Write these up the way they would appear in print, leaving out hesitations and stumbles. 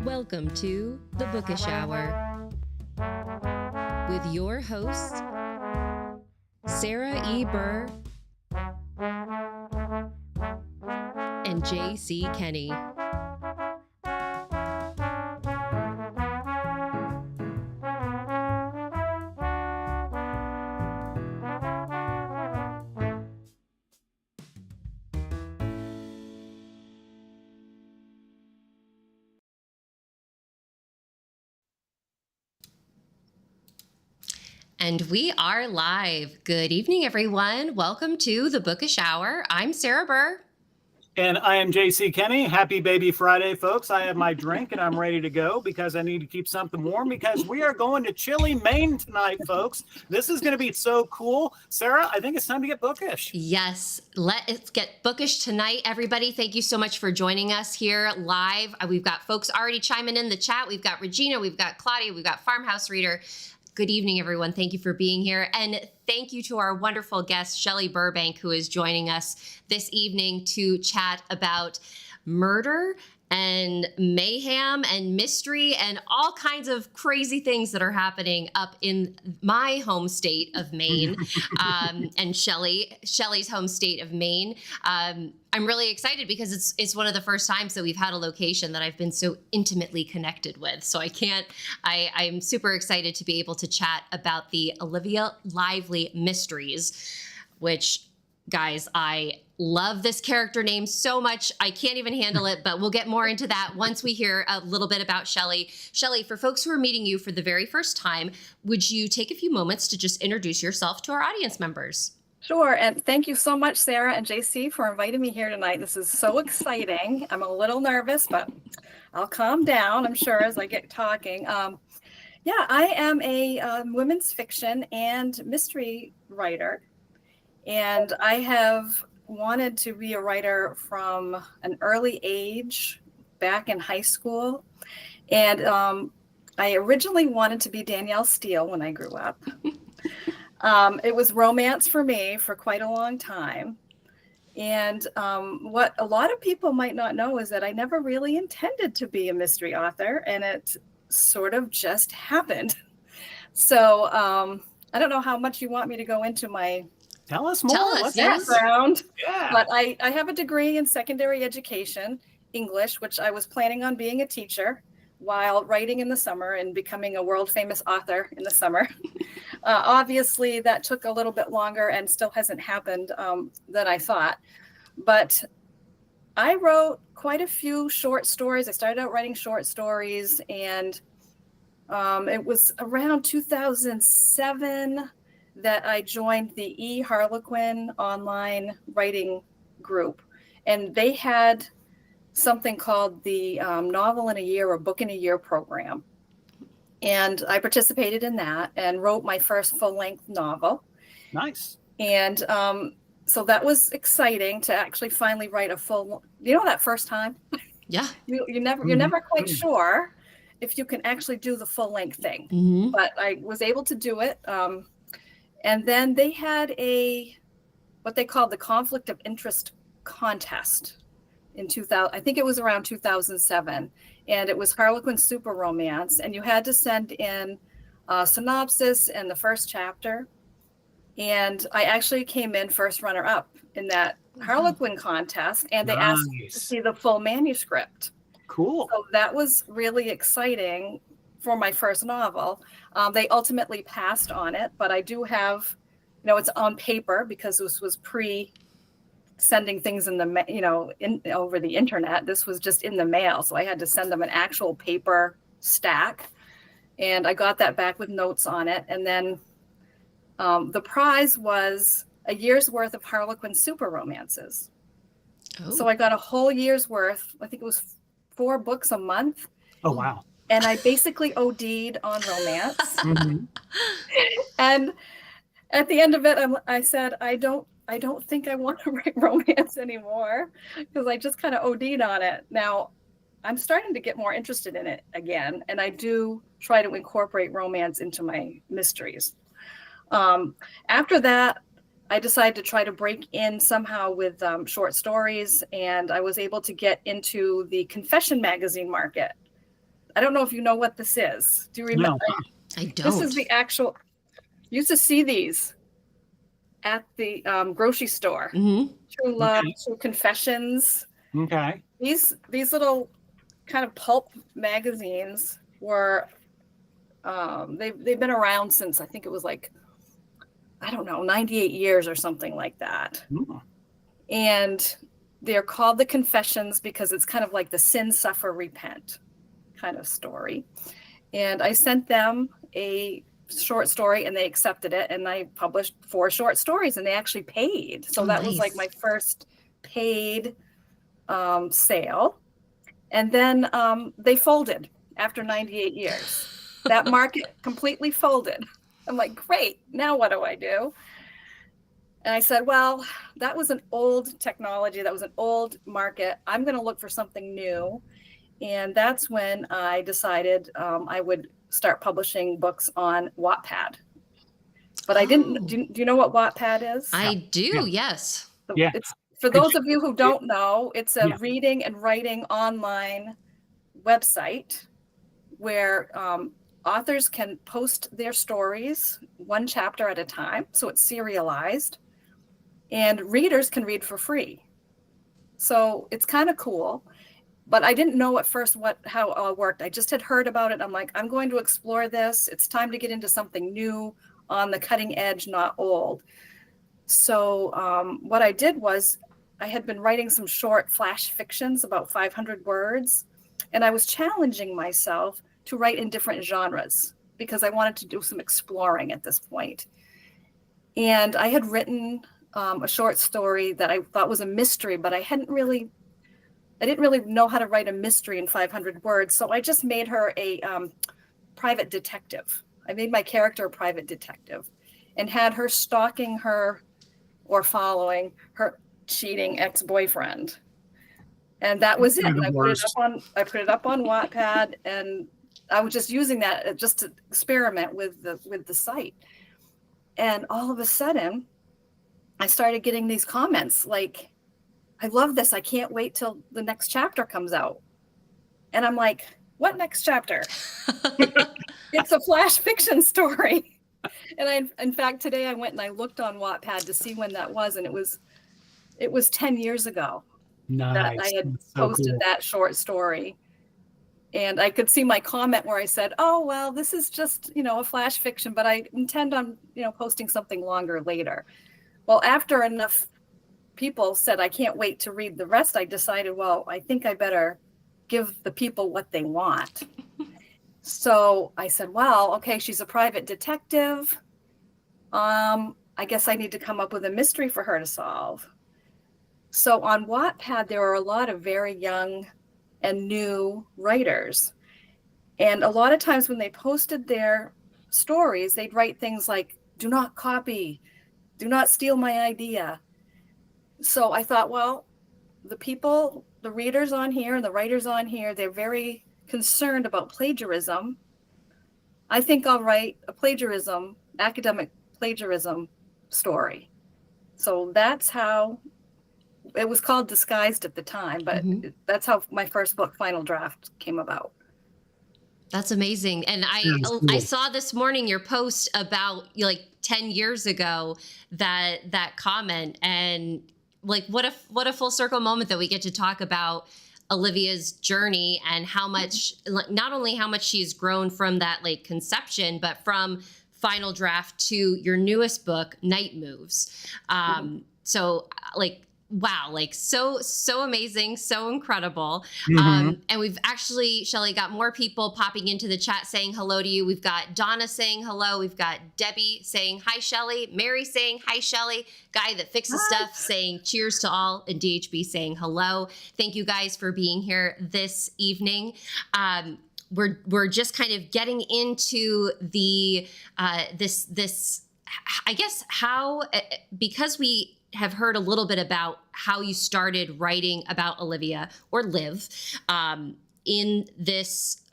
Welcome to the Bookish Hour with your hosts, Sarah E. Burr and J.C. Kenney. And we are live. Good evening, everyone. Welcome to the Bookish Hour. I'm Sarah Burr. And I am J.C. Kenney. Happy Baby Friday, folks. I have my drink and I'm ready to go because I need to keep something warm because we are going to chilly Maine tonight, folks. This is going to be so cool. Sarah, I think it's time to get bookish. Yes, let's get bookish tonight, everybody. Thank you so much for joining us here live. We've got folks already chiming in the chat. We've got Regina, we've got Claudia, we've got Farmhouse Reader. Good evening, everyone. Thank you for being here. And thank you to our wonderful guest, Shelley Burbank, who is joining us this evening to chat about murder and mayhem and mystery and all kinds of crazy things that are happening up in my home state of Maine and Shelley's home state of Maine. I'm really excited because it's one of the first times that we've had a location that I've been so intimately connected with. So I'm super excited to be able to chat about the Olivia Lively mysteries, which, guys, I love this character name so much. I can't even handle it, but we'll get more into that once we hear a little bit about Shelley. Shelley, for folks who are meeting you for the very first time, would you take a few moments to just introduce yourself to our audience members? Sure, and thank you so much, Sarah and JC, for inviting me here tonight. This is so exciting. I'm a little nervous, but I'll calm down, I'm sure, as I get talking. Yeah, I am a women's fiction and mystery writer, and I have wanted to be a writer from an early age, back in high school. And I originally wanted to be Danielle Steele when I grew up. It was romance for me for quite a long time. And what a lot of people might not know is that I never really intended to be a mystery author, and it sort of just happened. So I don't know how much you want me to go into my Tell us more. Background. Yeah. But I have a degree in secondary education, English, which I was planning on being a teacher while writing in the summer and becoming a world famous author in the summer. Obviously, that took a little bit longer and still hasn't happened than I thought. But I wrote quite a few short stories. I started out writing short stories, and it was around 2007 that I joined the E. Harlequin online writing group. And they had something called the Novel in a Year or Book in a Year program. And I participated in that and wrote my first full-length novel. Nice. And so that was exciting to actually finally write a full, that first time? Yeah. You're never quite sure if you can actually do the full-length thing. Mm-hmm. But I was able to do it. And then they had what they called the Conflict of Interest contest in 2000. I think it was around 2007. And it was Harlequin super romance. And you had to send in a synopsis and the first chapter. And I actually came in first runner up in that Harlequin contest. And they asked me to see the full manuscript. Cool. So that was really exciting for my first novel. They ultimately passed on it, but I do have, it's on paper because this was sending things in the, over the internet. This was just in the mail. So I had to send them an actual paper stack, and I got that back with notes on it. And then the prize was a year's worth of Harlequin super romances. Oh. So I got a whole year's worth. I think it was 4 books a month. Oh, wow. And I basically OD'd on romance. Mm-hmm. And at the end of it, I said, I don't think I want to write romance anymore because I just kind of OD'd on it. Now, I'm starting to get more interested in it again, and I do try to incorporate romance into my mysteries. After that, I decided to try to break in somehow with short stories, and I was able to get into the confession magazine market. I don't know if you know what this is. Do you remember? No. I don't. This is the actual, you used to see these at the grocery store. Mm-hmm. True Love, True Confessions. Okay. These little kind of pulp magazines were, they've been around since, I think it was like, I don't know, 98 years or something like that. Ooh. And they're called the Confessions because it's kind of like the sin, suffer, repent kind of story. And I sent them a short story and they accepted it. And I published 4 short stories and they actually paid. So that was like my first paid sale. And then they folded after 98 years. That market completely folded. I'm like, great, now what do I do? And I said, well, that was an old technology. That was an old market. I'm going to look for something new. And that's when I decided I would start publishing books on Wattpad. But I didn't, do you know what Wattpad is? I do, yes. Yeah. It's, for those of you who don't know, it's a reading and writing online website where authors can post their stories 1 chapter at a time. So it's serialized and readers can read for free. So it's kind of cool, but I didn't know at first how it all worked. I just had heard about it. I'm like, I'm going to explore this. It's time to get into something new, on the cutting edge, not old. So what I did was I had been writing some short flash fictions, about 500 words, and I was challenging myself to write in different genres because I wanted to do some exploring at this point. And I had written a short story that I thought was a mystery, but I didn't really know how to write a mystery in 500 words. So I just made her a private detective. I made my character a private detective and had her stalking her or following her cheating ex-boyfriend. And that was it. And I put it up on Wattpad, and I was just using that just to experiment with the site. And all of a sudden, I started getting these comments like, I love this. I can't wait till the next chapter comes out. And I'm like, what next chapter? It's a flash fiction story. And in fact, today I went and I looked on Wattpad to see when that was. And it was 10 years ago that I had posted that short story. And I could see my comment where I said, oh, well, this is just, a flash fiction, but I intend on, posting something longer later. Well, after enough people said, I can't wait to read the rest, I decided, well, I think I better give the people what they want. So I said, well, okay, she's a private detective. I guess I need to come up with a mystery for her to solve. So on Wattpad, there are a lot of very young and new writers. And a lot of times when they posted their stories, they'd write things like, do not copy, do not steal my idea. So I thought, well, the readers on here and the writers on here, they're very concerned about plagiarism. I think I'll write a academic plagiarism story. So that's how it was called Disguised at the time, but that's how my first book, Final Draft, came about. That's amazing. And I saw this morning your post about 10 years ago, that comment, and what a full circle moment that we get to talk about Olivia's journey and how much, not only how much she's grown from that conception, but from Final Draft to your newest book, Night Moves. So wow, so amazing, so incredible. And we've actually, Shelley, got more people popping into the chat saying hello to you. We've got Donna saying hello. We've got Debbie saying hi, Shelley. Mary saying hi, Shelley. Guy that fixes stuff saying cheers to all, and DHB saying hello. Thank you guys for being here this evening. We're just kind of getting into the this I guess how, because we have heard a little bit about how you started writing about Olivia, or Liv, in this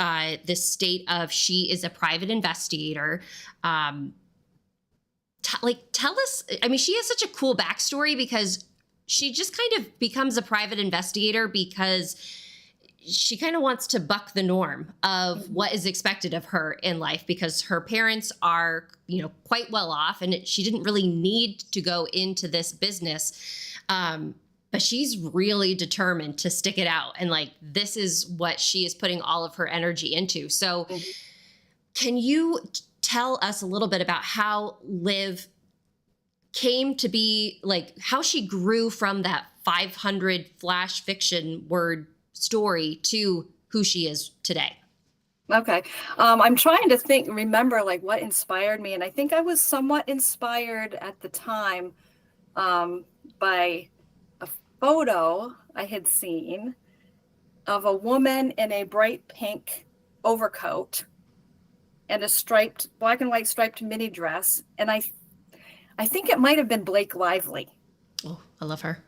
this state of she is a private investigator. Tell us. I mean, she has such a cool backstory because she just kind of becomes a private investigator because she kind of wants to buck the norm of what is expected of her in life because her parents are, quite well off and she didn't really need to go into this business. But she's really determined to stick it out. And like, this is what she is putting all of her energy into. So can you tell us a little bit about how Liv came to be, like how she grew from that 500 flash fiction word story to who she is today? Okay. I'm trying to remember like what inspired me. And I think I was somewhat inspired at the time by a photo I had seen of a woman in a bright pink overcoat and a black and white striped mini dress. And I think it might have been Blake Lively. Oh, I love her.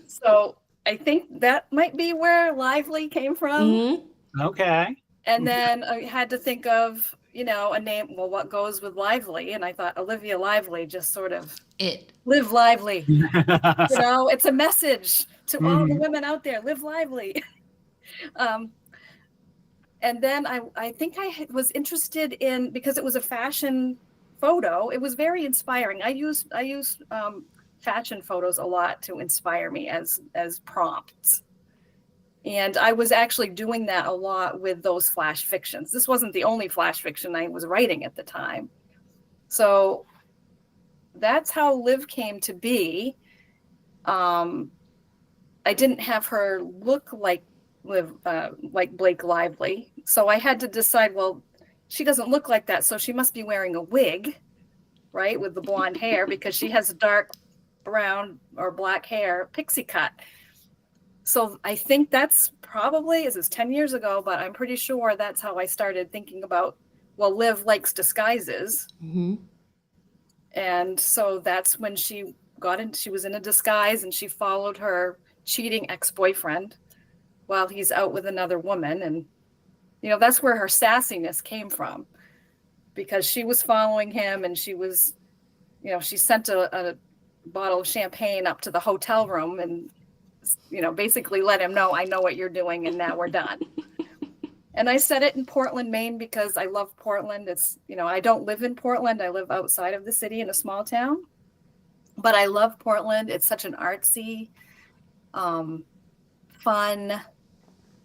So I think that might be where Lively came from. Mm-hmm. Okay. And then I had to think of, a name, well, what goes with Lively? And I thought Olivia Lively, just sort of live lively. It's a message to all the women out there, live lively. And then I think I was interested in, because it was a fashion photo, it was very inspiring. I use fashion photos a lot to inspire me as prompts. And I was actually doing that a lot with those flash fictions. This wasn't the only flash fiction I was writing at the time. So that's how Liv came to be. I didn't have her look like Blake Lively. So I had to decide, well, she doesn't look like that. So she must be wearing a wig, right? With the blonde hair, because she has dark brown or black hair, pixie cut. So I think that's probably, this is 10 years ago, but I'm pretty sure that's how I started thinking about, well, Liv likes disguises. Mm-hmm. And so that's when she was in a disguise and she followed her cheating ex-boyfriend while he's out with another woman. And, that's where her sassiness came from, because she was following him and she was, she sent a bottle of champagne up to the hotel room and, basically let him know, I know what you're doing and now we're done. And I said it in Portland, Maine, because I love Portland. It's, I don't live in Portland. I live outside of the city in a small town, but I love Portland. It's such an artsy, fun,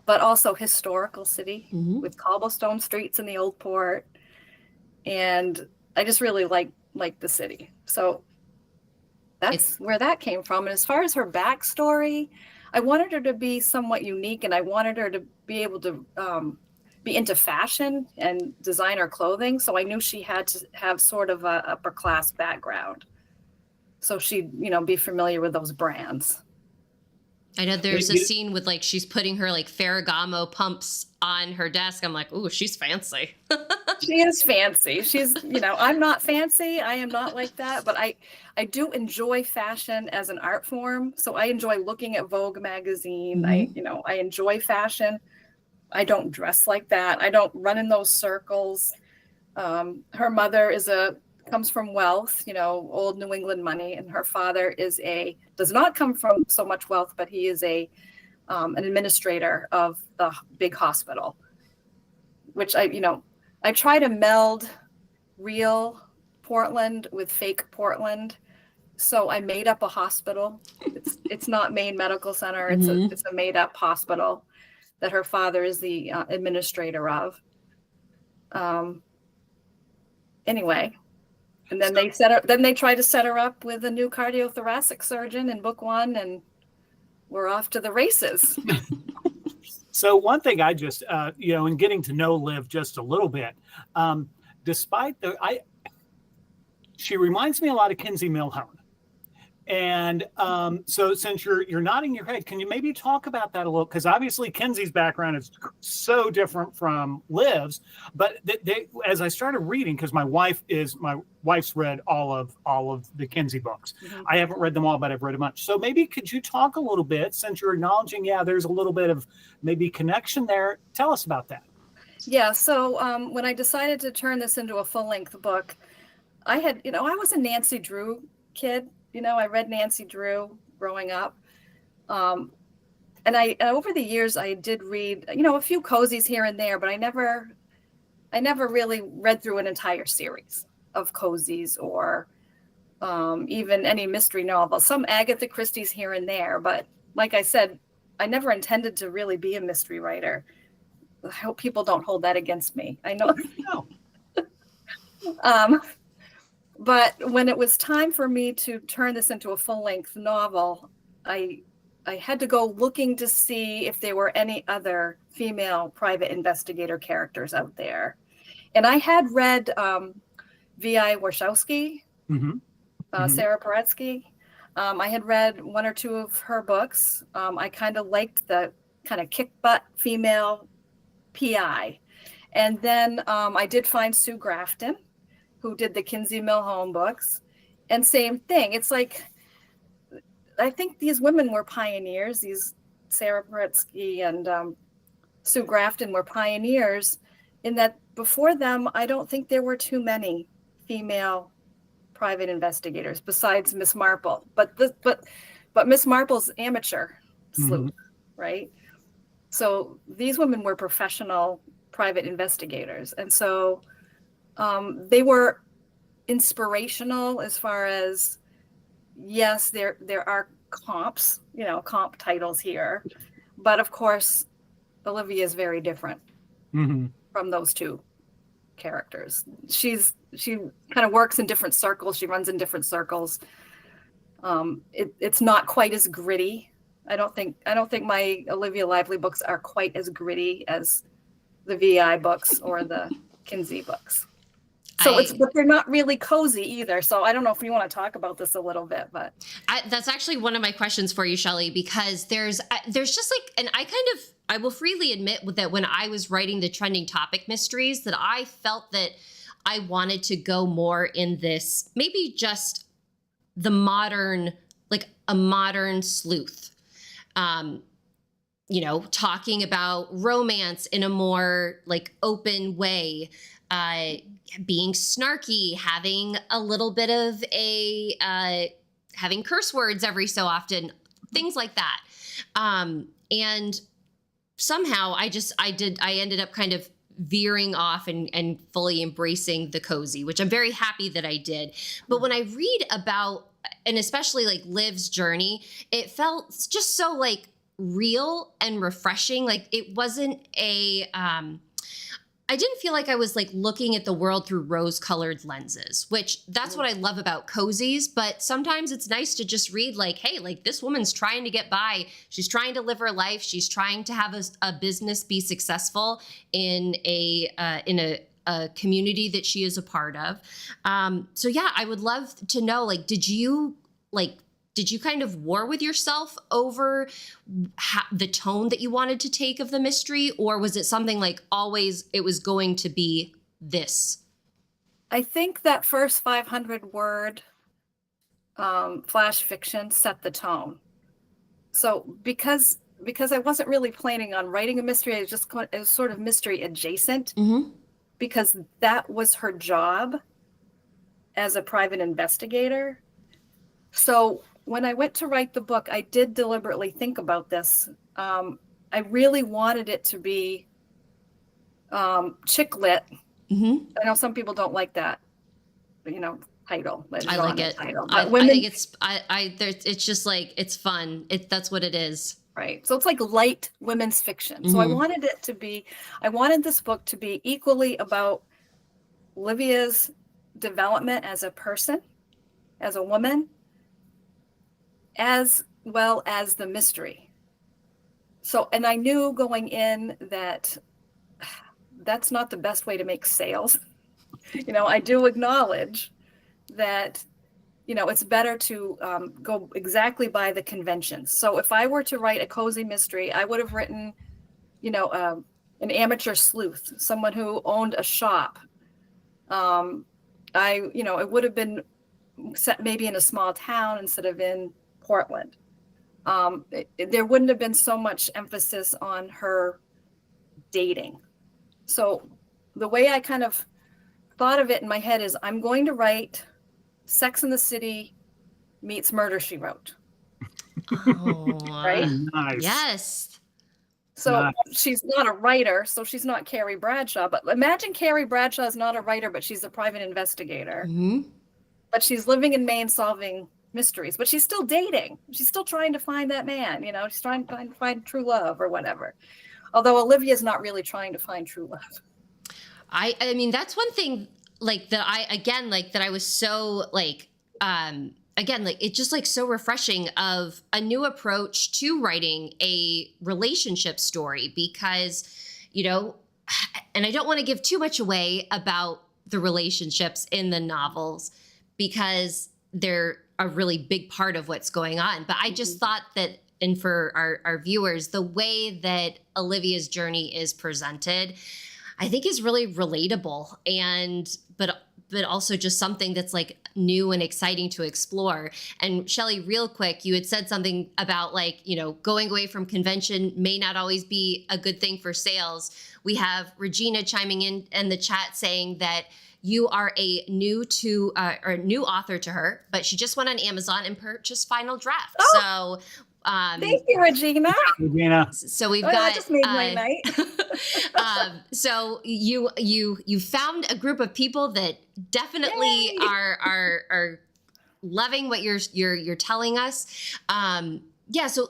but also historical city with cobblestone streets in the old port. And I just really like the city. So that's where that came from. And as far as her backstory, I wanted her to be somewhat unique, and I wanted her to be able to be into fashion and designer clothing. So I knew she had to have sort of a upper class background, so she'd be familiar with those brands. I know there's a scene with she's putting her Ferragamo pumps on her desk. I'm like, ooh, she's fancy. She is fancy. She's, I'm not fancy. I am not like that, but I do enjoy fashion as an art form. So I enjoy looking at Vogue magazine. Mm-hmm. I enjoy fashion. I don't dress like that. I don't run in those circles. Her mother comes from wealth, old New England money, and her father does not come from so much wealth, but he is an administrator of the big hospital, which I try to meld real Portland with fake Portland. So I made up a hospital. It's not Maine Medical Center. It's a made up hospital that her father is the administrator of. Anyway. And then they try to set her up with a new cardiothoracic surgeon in book 1, and we're off to the races. So one thing I just, in getting to know Liv just a little bit, despite she reminds me a lot of Kinsey Milhone. And so since you're nodding your head, can you maybe talk about that a little? Because obviously Kinsey's background is so different from Liv's. But as I started reading, because my wife's read all of the Kinsey books. Mm-hmm. I haven't read them all, but I've read a bunch. So maybe could you talk a little bit, since you're acknowledging, there's a little bit of maybe connection there. Tell us about that. Yeah. So when I decided to turn this into a full-length book, I had, I was a Nancy Drew kid. I read Nancy Drew growing up. and I over the years I did read, a few cozies here and there, but I never really read through an entire series of cozies or even any mystery novels. Some Agatha Christie's here and there, but like I said, I never intended to really be a mystery writer. I hope people don't hold that against me. I know. No. But when it was time for me to turn this into a full-length novel, I had to go looking to see if there were any other female private investigator characters out there. And I had read V.I. Warshawski, Sarah Paretsky. I had read one or two of her books. I kind of liked the kind of kick-butt female PI. And then I did find Sue Grafton, who did the Kinsey Millhone books. And same thing. It's like, I think these women were pioneers. These Sarah Paretsky and Sue Grafton were pioneers in that before them, I don't think there were too many female private investigators besides Miss Marple. But Miss Marple's amateur sleuth, right? So these women were professional private investigators. And so they were inspirational as far as, yes, there are comps, comp titles here. But of course, Olivia is very different from those two characters. She kind of works in different circles. She runs in different circles. It's not quite as gritty. I don't think my Olivia Lively books are quite as gritty as the VI books or the Kinsey books. So but they're not really cozy either. So I don't know if you want to talk about this a little bit, but that's actually one of my questions for you, Shelley, because there's just like, and I will freely admit that when I was writing the trending topic mysteries, that I felt that I wanted to go more in this, maybe just the modern, like a modern sleuth, talking about romance in a more like open way, being snarky, having a little bit of having curse words every so often, things like that. And somehow I ended up kind of veering off and fully embracing the cozy, which I'm very happy that I did. But when I read about, and especially like Liv's journey, it felt just so like real and refreshing. Like it wasn't I didn't feel like I was like looking at the world through rose-colored lenses, which that's what I love about cozies. But sometimes it's nice to just read like, hey, like this woman's trying to get by. She's trying to live her life. She's trying to have a business be successful in a community that she is a part of. So yeah, I would love to know, like, did you kind of war with yourself over the tone that you wanted to take of the mystery? Or was it something like always it was going to be this? I think that first 500 word flash fiction set the tone. So because I wasn't really planning on writing a mystery, it was sort of mystery adjacent, because that was her job as a private investigator. So when I went to write the book, I did deliberately think about this. I really wanted it to be chick lit. I know some people don't like that, title. I like it. Title. I think it's just like, it's fun. That's what it is. Right. So it's like light women's fiction. So I wanted this book to be equally about Olivia's development as a person, as a woman, as well as the mystery. So, and I knew going in that that's not the best way to make sales. I do acknowledge that, it's better to go exactly by the conventions. So if I were to write a cozy mystery, I would have written, an amateur sleuth, someone who owned a shop. It would have been set maybe in a small town instead of in Portland. There wouldn't have been so much emphasis on her dating. So the way I kind of thought of it in my head is I'm going to write Sex and the City meets Murder, She Wrote. Oh, Right? Nice. yes. So Nice. she's not a writer, so she's not Carrie Bradshaw. But imagine Carrie Bradshaw is not a writer, but she's a private investigator. Hmm. But she's living in Maine solving mysteries. But she's still dating. She's still trying to find that man. You know, she's trying to find true love or whatever. Although Olivia's not really trying to find true love. I mean, that's one thing, like, that I was so, like, again, like, it's just, like, so refreshing of a new approach to writing a relationship story because, you know, and I don't want to give too much away about the relationships in the novels because they're a really big part of what's going on. But I just thought that, and for our viewers, the way that Olivia's journey is presented, I think is really relatable, and but also just something that's like new and exciting to explore. And Shelley, real quick, you had said something about, like, you know, going away from convention may not always be a good thing for sales. We have Regina chiming in the chat saying that you are a new author to her, but she just went on Amazon and purchased Final Draft. Oh. So Thank you, Regina. Regina. so we've Oh, got that just made my night. so you found a group of people that definitely Yay. are loving what you're telling us. Yeah, so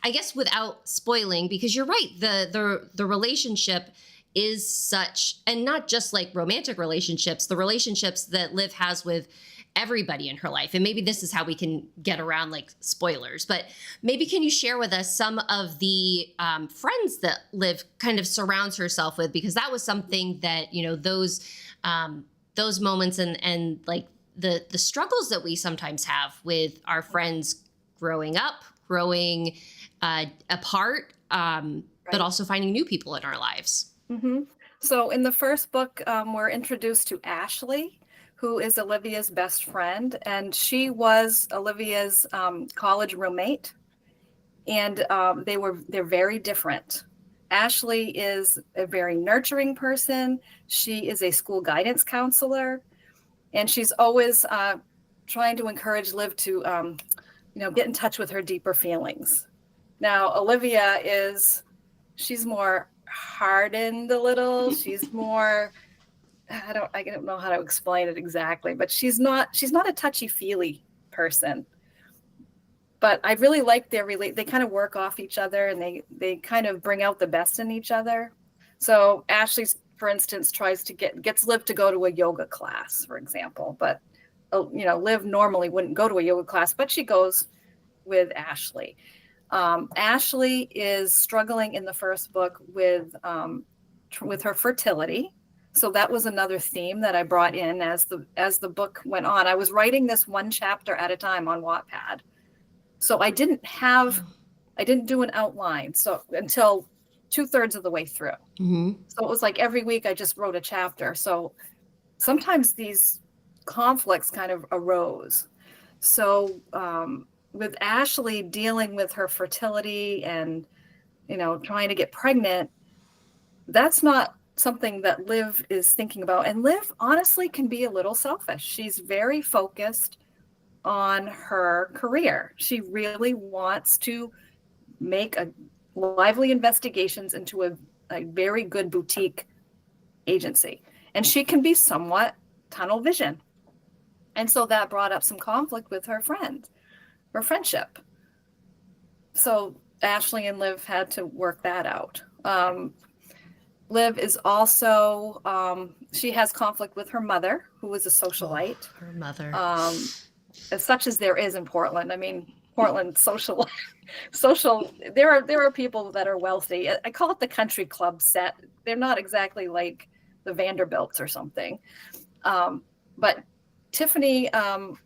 I guess without spoiling, because you're right, the relationship is such, and not just like romantic relationships, the relationships that Liv has with everybody in her life. And maybe this is how we can get around like spoilers, but maybe can you share with us some of the friends that Liv kind of surrounds herself with? Because that was something that, you know, those moments and like the struggles that we sometimes have with our friends growing up, growing apart, but also finding new people in our lives. Mm-hmm. So in the first book, we're introduced to Ashley, who is Olivia's best friend, and she was Olivia's college roommate, and they're very different. Ashley is a very nurturing person. She is a school guidance counselor, and she's always trying to encourage Liv to, get in touch with her deeper feelings. Now, Olivia she's more hardened a little. She's more, I don't know how to explain it exactly, but she's not a touchy-feely person. But I really like they kind of work off each other, and they kind of bring out the best in each other. So Ashley, for instance, gets Liv to go to a yoga class, for example. But Liv normally wouldn't go to a yoga class, but she goes with Ashley. Ashley is struggling in the first book with her fertility. So that was another theme that I brought in as the book went on. I was writing this one chapter at a time on Wattpad. So I didn't do an outline until 2/3 of the way through. Mm-hmm. So it was like every week I just wrote a chapter. So sometimes these conflicts kind of arose. So with Ashley dealing with her fertility and, trying to get pregnant, that's not something that Liv is thinking about. And Liv honestly can be a little selfish. She's very focused on her career. She really wants to make a lively investigations into a very good boutique agency. And she can be somewhat tunnel vision. And so that brought up some conflict with her friendship. So Ashley and Liv had to work that out. Liv is also, she has conflict with her mother, who is a socialite. Her mother. As such as there is in Portland. I mean, Portland social, there are people that are wealthy. I call it the country club set. They're not exactly like the Vanderbilts or something. But Tiffany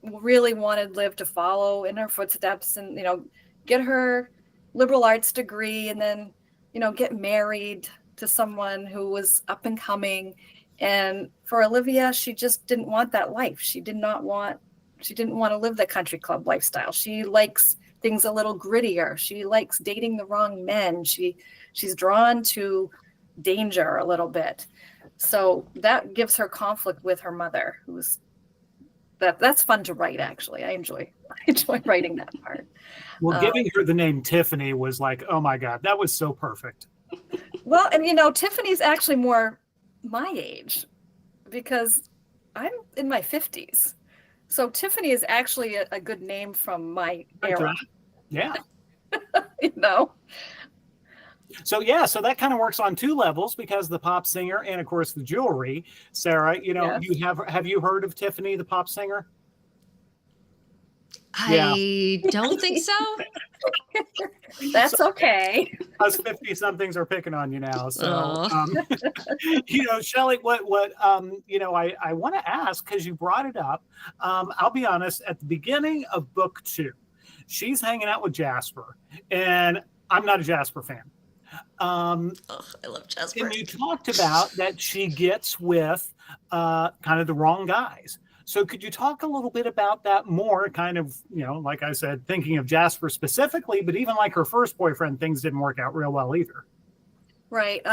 really wanted Liv to follow in her footsteps and, get her liberal arts degree and then, get married to someone who was up and coming. And for Olivia, she just didn't want that life. She didn't want to live the country club lifestyle. She likes things a little grittier. She likes dating the wrong men. She's drawn to danger a little bit. So that gives her conflict with her mother, that's fun to write, actually. I enjoy writing that part. Well, giving her the name Tiffany was like, oh my God, that was so perfect. Well, and Tiffany's actually more my age because I'm in my 50s. So Tiffany is actually a good name from my era. Yeah. So that kind of works on two levels because the pop singer and of course the jewelry. Sarah, Yes. have you heard of Tiffany, the pop singer? I don't think so. That's okay. Us 50 somethings are picking on you now. So, Shelley, what I want to ask, because you brought it up. I'll be honest, at the beginning of book 2, she's hanging out with Jasper, and I'm not a Jasper fan. I love Jasper. And you talked about that she gets with kind of the wrong guys. So could you talk a little bit about that more? Kind of, like I said, thinking of Jasper specifically, but even like her first boyfriend, things didn't work out real well either. Right.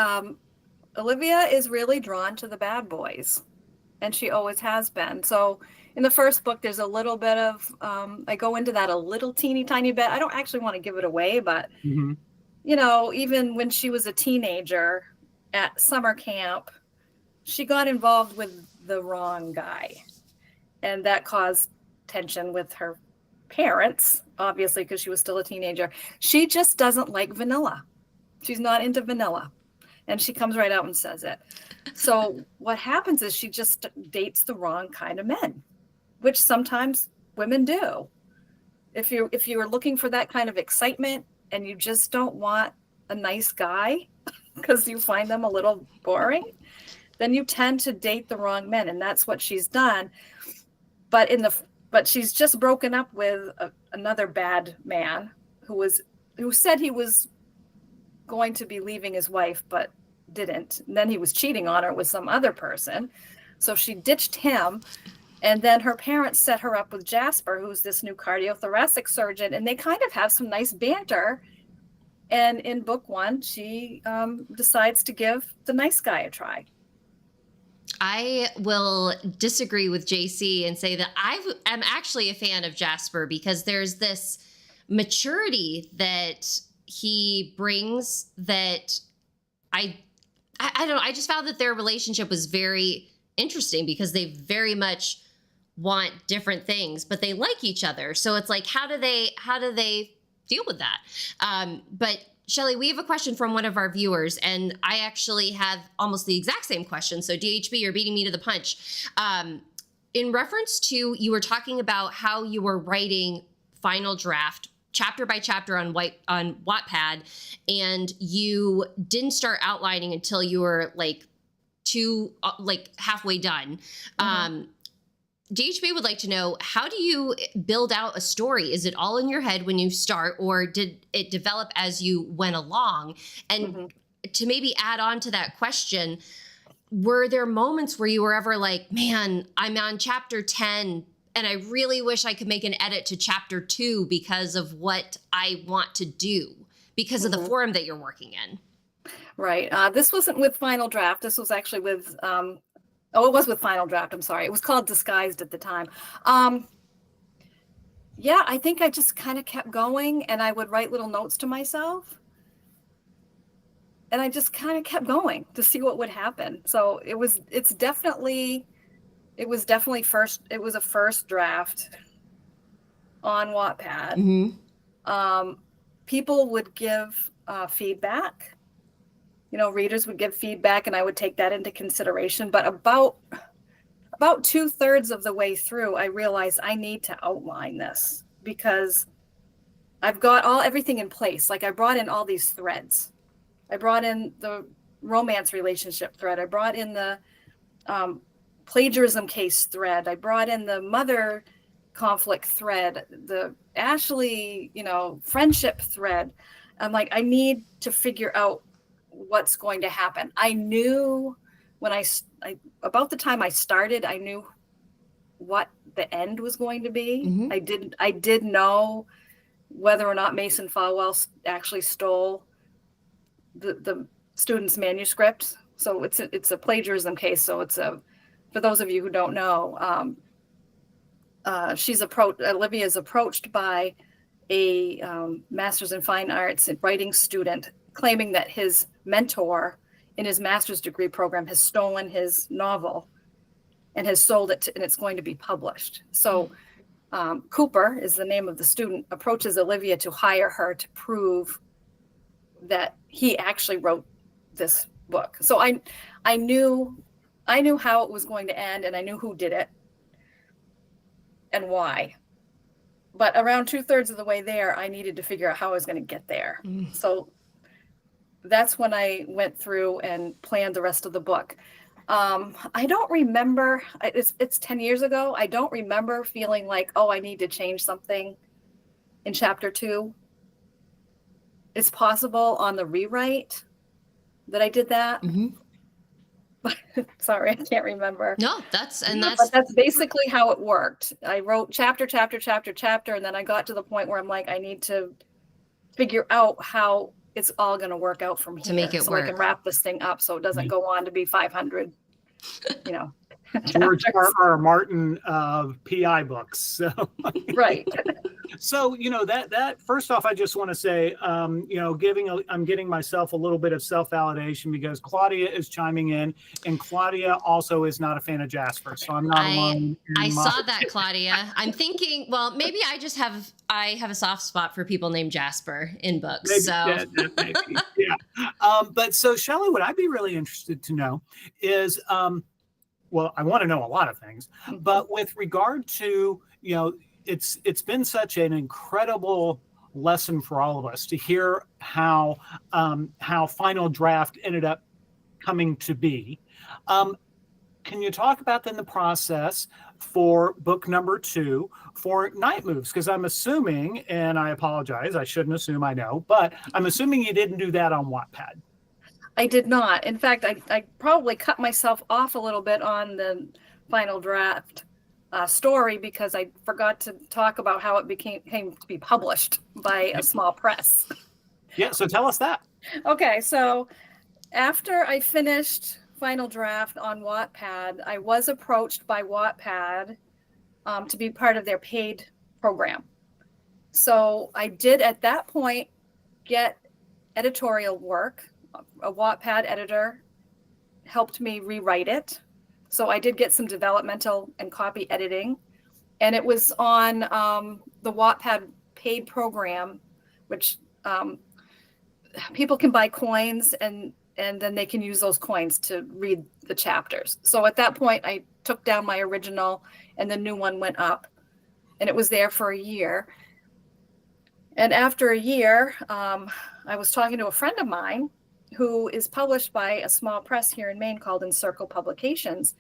Olivia is really drawn to the bad boys, and she always has been. So in the first book, there's a little bit of, I go into that a little teeny tiny bit. I don't actually want to give it away, but, even when she was a teenager at summer camp, she got involved with the wrong guy. And that caused tension with her parents, obviously, because she was still a teenager. She just doesn't like vanilla. She's not into vanilla. And she comes right out and says it. So what happens is she just dates the wrong kind of men, which sometimes women do. If you are looking for that kind of excitement and you just don't want a nice guy because you find them a little boring, then you tend to date the wrong men. And that's what she's done. But she's just broken up with another bad man who said he was going to be leaving his wife, but didn't. And then he was cheating on her with some other person. So she ditched him. And then her parents set her up with Jasper, who's this new cardiothoracic surgeon. And they kind of have some nice banter. And in book 1, she decides to give the nice guy a try. I will disagree with JC and say that I am actually a fan of Jasper because there's this maturity that he brings that I don't know. I just found that their relationship was very interesting because they very much want different things, but they like each other. So it's like, how do they deal with that? But Shelley, we have a question from one of our viewers, and I actually have almost the exact same question. So DHB, you're beating me to the punch. In reference to, you were talking about how you were writing final draft chapter by chapter on Wattpad, and you didn't start outlining until you were halfway done. DHB would like to know, how do you build out a story? Is it all in your head when you start, or did it develop as you went along? And to maybe add on to that question, were there moments where you were ever like, man, I'm on chapter 10 and I really wish I could make an edit to chapter 2 because of what I want to do, because of the forum that you're working in? Right. This wasn't with Final Draft. This was actually with... it was with Final Draft. I'm sorry. It was called Disguised at the time. Yeah, I think I just kind of kept going, and I would write little notes to myself. And I just kind of kept going to see what would happen. So it was definitely a first draft on Wattpad. People would give feedback. Readers would give feedback, and I would take that into consideration. But about 2/3 of the way through, I realized I need to outline this because I've got everything in place. Like, I brought in all these threads. I brought in the romance relationship thread. I brought in the plagiarism case thread. I brought in the mother conflict thread, the Ashley, friendship thread. I'm like, I need to figure out what's going to happen. I knew when about the time I started, I knew what the end was going to be. I did know whether or not Mason Falwell actually stole the student's manuscript. So it's a plagiarism case. So for those of you who don't know, Olivia is approached by a master's in fine arts and writing student claiming that his mentor in his master's degree program has stolen his novel and has sold it and it's going to be published. So Cooper is the name of the student, approaches Olivia to hire her to prove that he actually wrote this book. So I knew how it was going to end, and I knew who did it and why. But around 2/3 of the way there, I needed to figure out how I was going to get there. So that's when I went through and planned the rest of the book. I don't remember, it's 10 years ago. I don't remember feeling like, oh, I need to change something in chapter 2. It's possible on the rewrite that I did that. Sorry, I can't remember. No, that's basically how it worked. I wrote chapter, and then I got to the point where I'm like, I need to figure out how it's all going to work out from here to make it work. I can wrap this thing up so it doesn't go on to be 500, George R.R. Martin of PI books. So. Right. So, that first off, I just want to say, I'm getting myself a little bit of self-validation because Claudia is chiming in, and Claudia also is not a fan of Jasper. So I'm not alone. I saw that, Claudia. I'm thinking, well, maybe I have a soft spot for people named Jasper in books. Maybe, so maybe, yeah. But so Shelley, what I'd be really interested to know is, well, I want to know a lot of things, but with regard to, it's been such an incredible lesson for all of us to hear how Final Draft ended up coming to be. Can you talk about then the process for book number 2 for Night Moves? Because I'm assuming, and I apologize, I shouldn't assume, I know, but I'm assuming you didn't do that on Wattpad. I did not. In fact, I probably cut myself off a little bit on the Final Draft story because I forgot to talk about how it came to be published by a small press. Yeah, so tell us that. Okay, so after I finished Final Draft on Wattpad, I was approached by Wattpad to be part of their paid program. So I did at that point get editorial work. A Wattpad editor helped me rewrite it. So I did get some developmental and copy editing, and it was on the Wattpad paid program, which people can buy coins and then they can use those coins to read the chapters. So at that point, I took down my original and the new one went up, and it was there for a year. And after a year, I was talking to a friend of mine who is published by a small press here in Maine called Encircle Publications.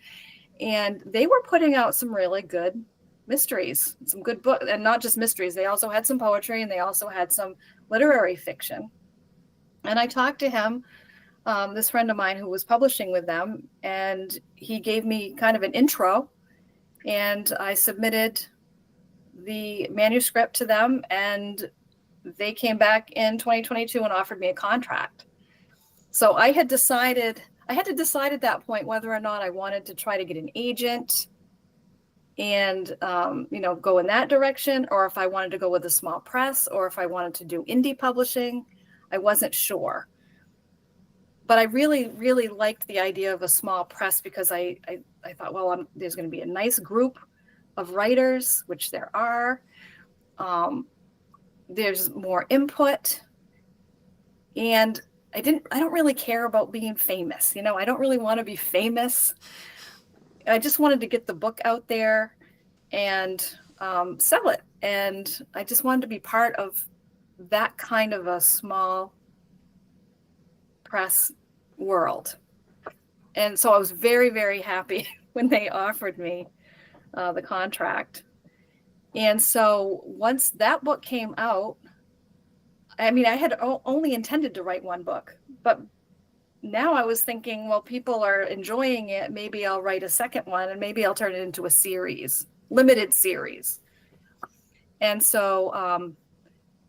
And they were putting out some really good mysteries, some good books, and not just mysteries. They also had some poetry and they also had some literary fiction. And I talked to him, this friend of mine who was publishing with them, and he gave me kind of an intro, and I submitted the manuscript to them, and they came back in 2022 and offered me a contract. So I had to decide at that point whether or not I wanted to try to get an agent and, go in that direction, or if I wanted to go with a small press, or if I wanted to do indie publishing. I wasn't sure. But I really, really liked the idea of a small press because I thought, well, there's going to be a nice group of writers, which there are. There's more input. And I don't really care about being famous. I don't really want to be famous. I just wanted to get the book out there and sell it. And I just wanted to be part of that kind of a small press world. And so I was very, very happy when they offered me the contract. And so once that book came out, I had only intended to write one book, but now I was thinking, well, people are enjoying it. Maybe I'll write a second one, and maybe I'll turn it into a series, limited series. And so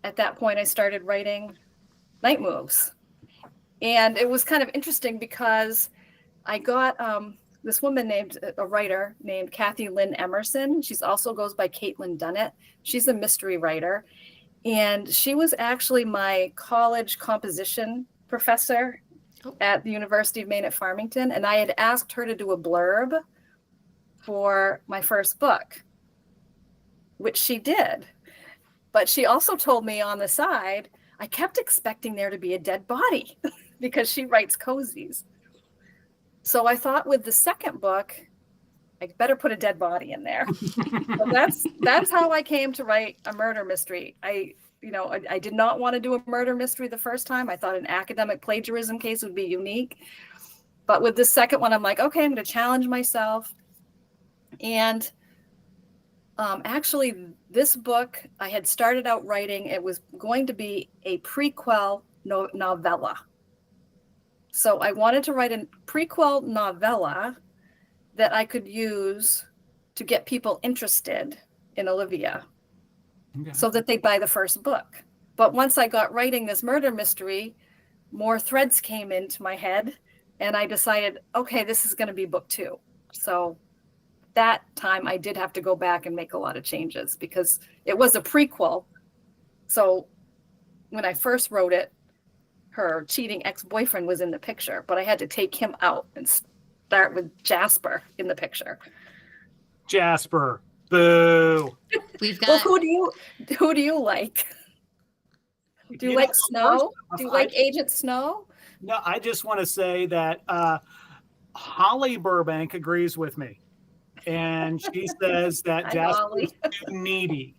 at that point, I started writing Night Moves. And it was kind of interesting because I got this woman named a writer named Kathy Lynn Emerson. She's also goes by Caitlin Dunnett. She's a mystery writer. And she was actually my college composition professor at the University of Maine at Farmington. And I had asked her to do a blurb for my first book, which she did. But she also told me on the side, I kept expecting there to be a dead body because she writes cozies. So I thought with the second book, I better put a dead body in there. So that's how I came to write a murder mystery. I did not want to do a murder mystery the first time. I thought an academic plagiarism case would be unique. But with the second one, I'm like, okay, I'm going to challenge myself. And actually, this book, I had started out writing, it was going to be a prequel novella. So I wanted to write a prequel novella that I could use to get people interested in Olivia, so that they buy the first book. But once I got writing this murder mystery, more threads came into my head, and I decided, okay, this is going to be book 2. So that time I did have to go back and make a lot of changes because it was a prequel. So when I first wrote it, her cheating ex-boyfriend was in the picture, but I had to take him out and start with Jasper in the picture. Jasper, boo. We've got. Well, who do you like? Do you like Snow? Do you like Agent Snow? No, I just want to say that Holly Burbank agrees with me. And she says that Jasper is too needy.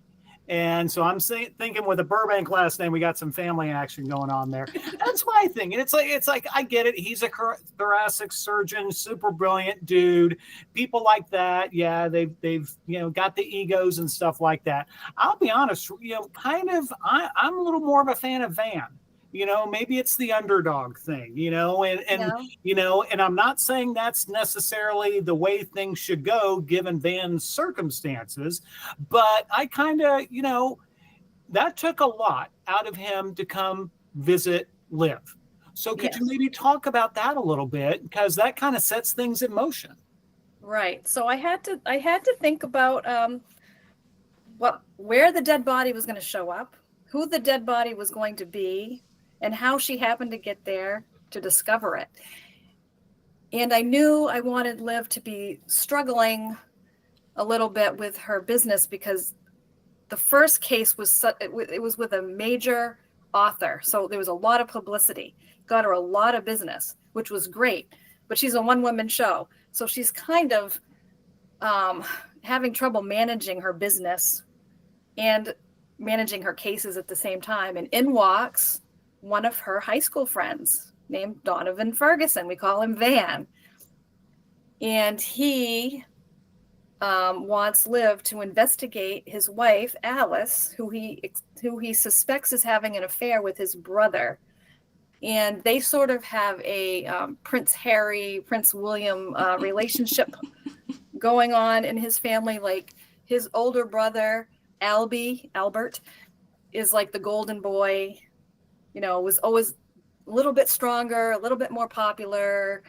And so I'm thinking with a Burbank last name, we got some family action going on there. That's my thing. And it's like I get it. He's a thoracic surgeon, super brilliant dude. People like that, yeah, they've got the egos and stuff like that. I'll be honest, I'm a little more of a fan of Van. Maybe it's the underdog thing, and I'm not saying that's necessarily the way things should go given Van's circumstances, but I kind of, that took a lot out of him to come visit Liv. So could you maybe talk about that a little bit? Because that kind of sets things in motion. Right. So I had to think about where the dead body was going to show up, who the dead body was going to be, and how she happened to get there to discover it. And I knew I wanted Liv to be struggling a little bit with her business because the first case was it was with a major author. So there was a lot of publicity, got her a lot of business, which was great. But she's a one-woman show. So she's kind of having trouble managing her business and managing her cases at the same time. And in walks one of her high school friends named Donovan Ferguson. We call him Van. And he wants Liv to investigate his wife, Alice, who he suspects is having an affair with his brother. And they sort of have a Prince Harry, Prince William relationship going on in his family. Like his older brother, Albert, is like the golden boy, was always a little bit stronger, a little bit more popular,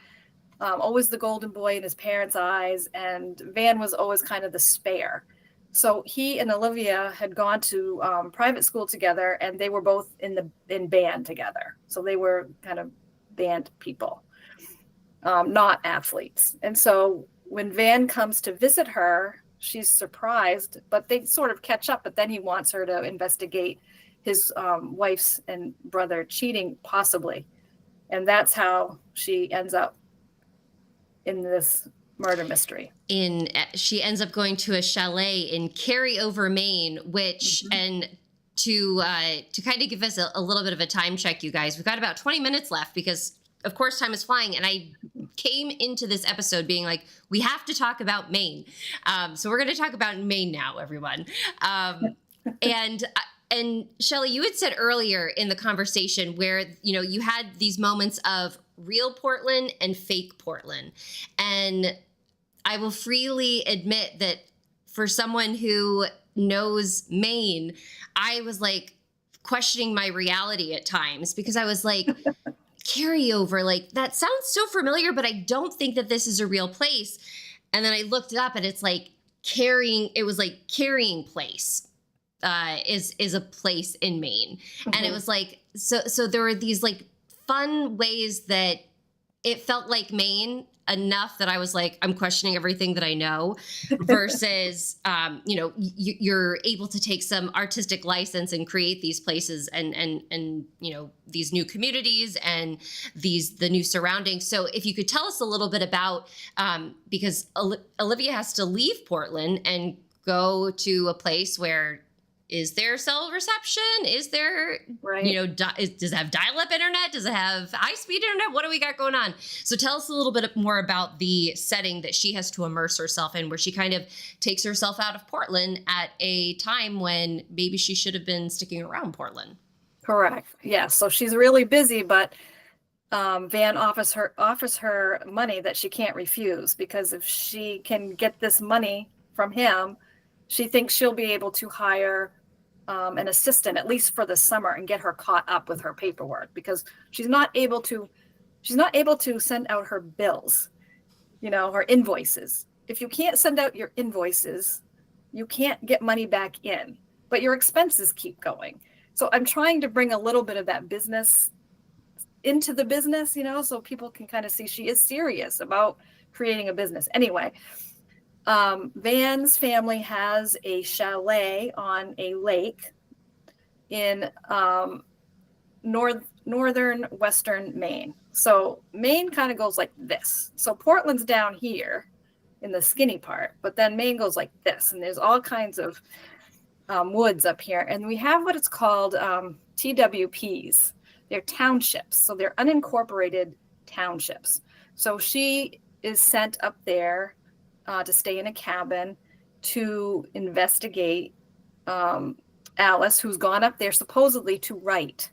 always the golden boy in his parents' eyes. And Van was always kind of the spare. So he and Olivia had gone to private school together, and they were both in band together. So they were kind of band people, not athletes. And so when Van comes to visit her, she's surprised, but they sort of catch up. But then he wants her to investigate his wife's and brother cheating, possibly. And that's how she ends up in this murder mystery. She ends up going to a chalet in Carryover, Maine, which, and to kind of give us a little bit of a time check, you guys, we've got about 20 minutes left because, of course, time is flying. And I came into this episode being like, we have to talk about Maine. So we're going to talk about Maine now, everyone. And Shelley, you had said earlier in the conversation where, you had these moments of real Portland and fake Portland. And I will freely admit that for someone who knows Maine, I was like questioning my reality at times because I was like, carryover. Like, that sounds so familiar, but I don't think that this is a real place. And then I looked it up, and it's like Carrying Place is a place in Maine. Mm-hmm. And it was like, so there were these like fun ways that it felt like Maine enough that I was like, I'm questioning everything that I know, versus, you're able to take some artistic license and create these places and these new communities and the new surroundings. So if you could tell us a little bit about, because Olivia has to leave Portland and go to a place where, is there cell reception? Is there, right. Does it have dial-up internet? Does it have high-speed internet? What do we got going on? So tell us a little bit more about the setting that she has to immerse herself in, where she kind of takes herself out of Portland at a time when maybe she should have been sticking around Portland. Correct. Yeah. So she's really busy, but Van offers her money that she can't refuse, because if she can get this money from him, she thinks she'll be able to hire an assistant, at least for the summer, and get her caught up with her paperwork, because she's not able to send out her bills, her invoices. If you can't send out your invoices, you can't get money back in, but your expenses keep going. So I'm trying to bring a little bit of that business into the business, so people can kind of see she is serious about creating a business. Anyway, Van's family has a chalet on a lake in northern western Maine. So Maine kind of goes like this. So Portland's down here in the skinny part, but then Maine goes like this, and there's all kinds of woods up here. And we have what it's called TWPs. They're townships, so they're unincorporated townships. So she is sent up there to stay in a cabin to investigate Alice, who's gone up there supposedly to write.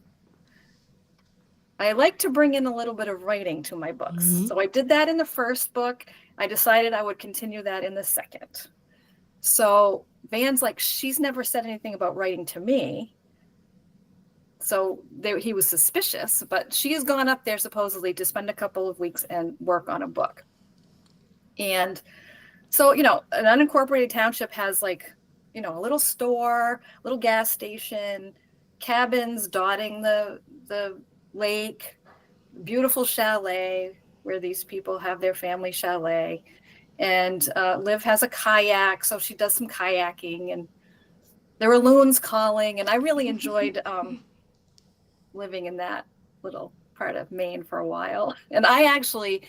I like to bring in a little bit of writing to my books. Mm-hmm. So I did that in the first book. I decided I would continue that in the second. So Van's like, she's never said anything about writing to me. So he was suspicious, but she has gone up there supposedly to spend a couple of weeks and work on a book. And so, an unincorporated township has like, a little store, little gas station, cabins dotting the lake, beautiful chalet where these people have their family chalet. And Liv has a kayak, so she does some kayaking, and there were loons calling. And I really enjoyed living in that little part of Maine for a while. And I actually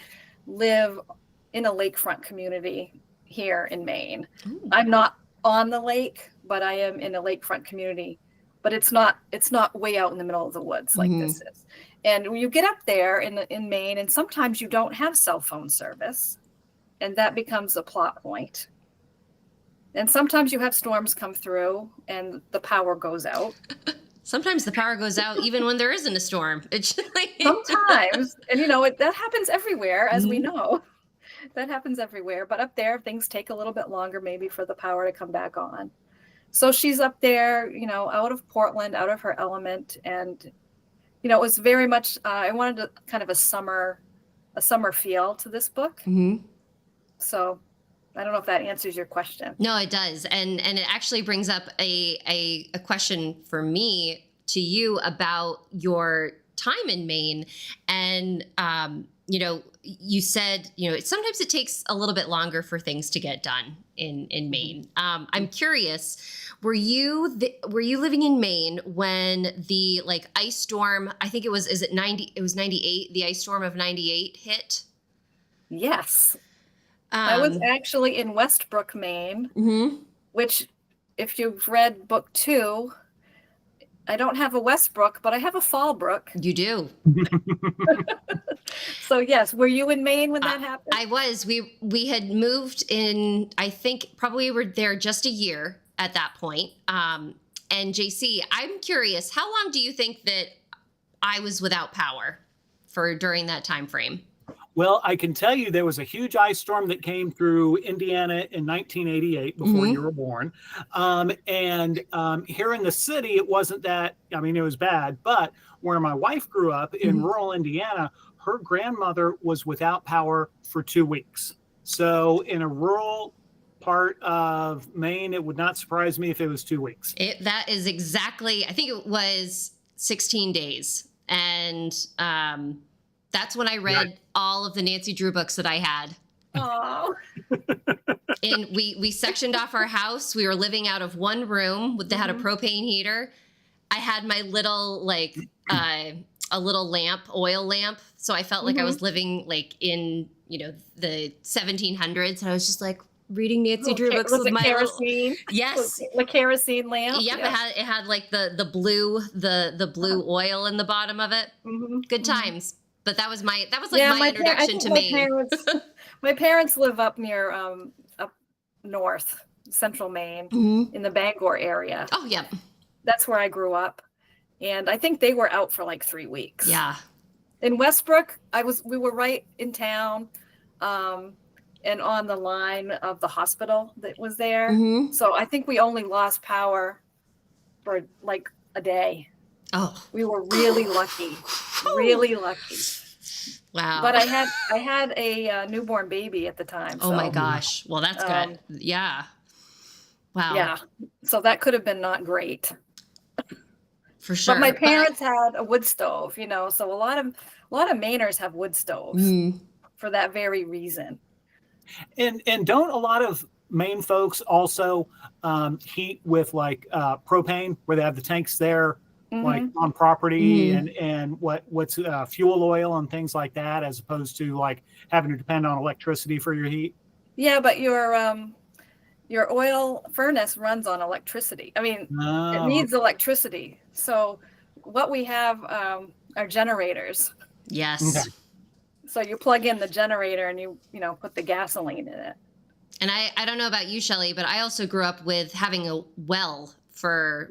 live in a lakefront community here in Maine. Ooh. I'm not on the lake, but I am in a lakefront community, but it's not way out in the middle of the woods like mm-hmm. this is. And when you get up there in Maine, and sometimes you don't have cell phone service, and that becomes a plot point. And sometimes you have storms come through and the power goes out. Sometimes the power goes out even when there isn't a storm. It's just like sometimes, and that happens everywhere, as we know. That happens everywhere. But up there, things take a little bit longer maybe for the power to come back on. So she's up there, out of Portland, out of her element. And, it was very much, I wanted kind of a summer feel to this book. Mm-hmm. So I don't know if that answers your question. No, it does. And it actually brings up a question for me to you about your time in Maine. And, you said, sometimes it takes a little bit longer for things to get done in Maine. I'm curious, were you living in Maine when the ice storm, I think it was 98, the ice storm of 98 hit? Yes. I was actually in Westbrook, Maine, mm-hmm. which if you've read book 2, I don't have a Westbrook, but I have a Fallbrook. You do. So yes, were you in Maine when that happened? I was. We had moved in, I think probably were there just a year at that point. And JC, I'm curious, how long do you think that I was without power for during that time frame? Well, I can tell you there was a huge ice storm that came through Indiana in 1988 before you were born. Here in the city, it wasn't that, I mean, it was bad, but where my wife grew up in rural Indiana, her grandmother was without power for 2 weeks. So in a rural part of Maine, it would not surprise me if it was 2 weeks. That is exactly, I think it was 16 days. And that's when I read all of the Nancy Drew books that I had. Oh. And we sectioned off our house. We were living out of one room that had a propane heater. I had my little, like, a little lamp, oil lamp. So I felt like I was living like in, you know, the 1700s. And I was just like reading Nancy Drew books with my kerosene. Yes. The kerosene lamp. Yep. Yeah. It had like the blue oil in the bottom of it. Good times. But that was my introduction to Maine. My parents live up near up north, central Maine, in the Bangor area. Oh, yeah. That's where I grew up. And I think they were out for like 3 weeks. Yeah. In Westbrook, we were right in town, and on the line of the hospital that was there. So I think we only lost power for like a day. Oh. We were really lucky. Really lucky. Wow. But I had a newborn baby at the time. Oh my gosh. Well, that's good. Yeah. Wow. Yeah. So that could have been not great. For sure. But my parents had a wood stove, you know, so a lot of Mainers have wood stoves for that very reason. And don't a lot of Maine folks also heat with like propane, where they have the tanks there, like on property, and what's fuel oil and things like that, as opposed to like having to depend on electricity for your heat? Yeah, but your oil furnace runs on electricity. I mean, it needs electricity. So what we have are generators. Yes. Okay. So you plug in the generator and you put the gasoline in it. And I don't know about you, Shelley, but I also grew up with having a well for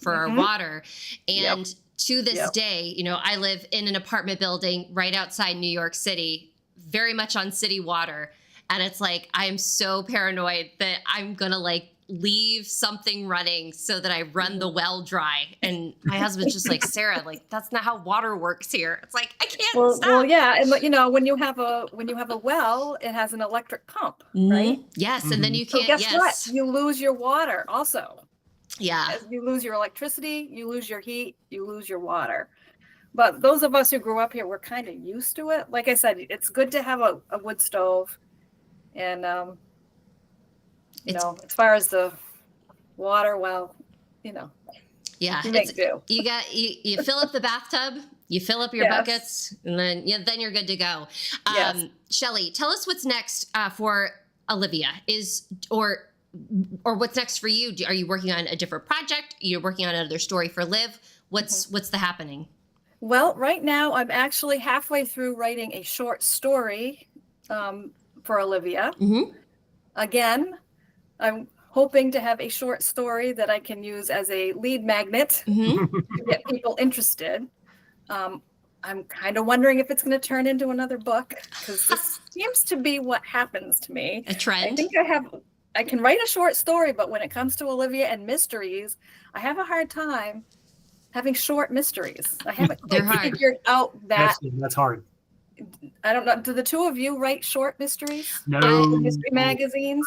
our water. And to this day, you know, I live in an apartment building right outside New York City, very much on city water. And it's like, I am so paranoid that I'm going to like leave something running so that I run the well dry. And my husband's just like, Sarah, like, that's not how water works here. It's like, I can't stop. Well, yeah. And you know, when you have a well, it has an electric pump, right? Yes. And then you can't, so guess what? You lose your water also. Yeah. As you lose your electricity, you lose your heat, you lose your water. But those of us who grew up here, we're kind of used to it. Like I said, it's good to have a wood stove. And, you know, as far as the water, well, you know, yeah, you make do. You fill up the bathtub, you fill up your buckets, and then you're good to go. Shelley, tell us what's next for Olivia or what's next for you. Are you working on a different project? You're working on another story for Liv. What's the happening? Well, right now I'm actually halfway through writing a short story, for Olivia. Again, I'm hoping to have a short story that I can use as a lead magnet to get people interested. I'm kind of wondering if it's going to turn into another book, because this seems to be what happens to me. A trend. I think I can write a short story, but when it comes to Olivia and mysteries, I have a hard time having short mysteries. I haven't figured out that. That's hard. I don't know. Do the two of you write short mysteries? No. Mystery magazines?